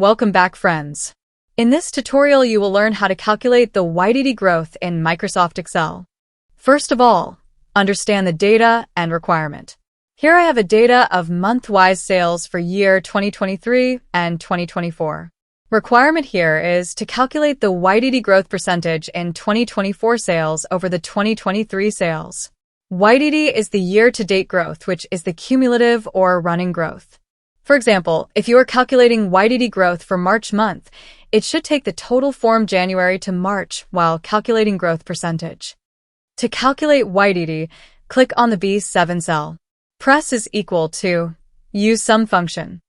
Welcome back, friends. In this tutorial, you will learn how to calculate the YTD growth in Microsoft Excel. First of all, understand the data and requirement. Here I have a data of month-wise sales for year 2023 and 2024. Requirement here is to calculate the YTD growth percentage in 2024 sales over the 2023 sales. YTD is the year-to-date growth, which is the cumulative or running growth. For example, if you are calculating YTD growth for March month, it should take the total from January to March while calculating growth percentage. To calculate YTD, click on the B7 cell. Press is equal to Use Sum function.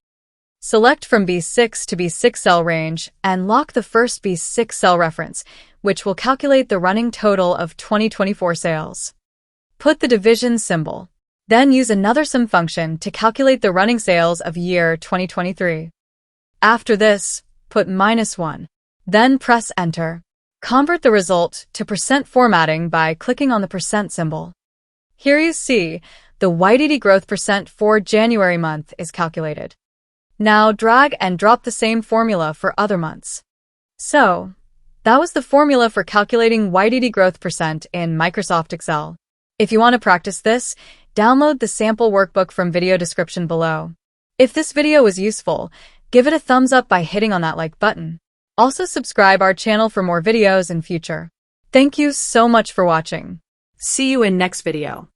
Select from B6 to B6 cell range and lock the first B6 cell reference, which will calculate the running total of 2024 sales. Put the division symbol. Then use another sum function to calculate the running sales of year 2023. After this, put -1. Then press Enter. Convert the result to % formatting by clicking on the % symbol. Here you see the YTD growth % for January month is calculated. Now drag and drop the same formula for other months. So, that was the formula for calculating YTD growth % in Microsoft Excel. If you want to practice this, download the sample workbook from video description below. If this video was useful, give it a thumbs up by hitting on that like button. Also subscribe our channel for more videos in future. Thank you so much for watching. See you in next video.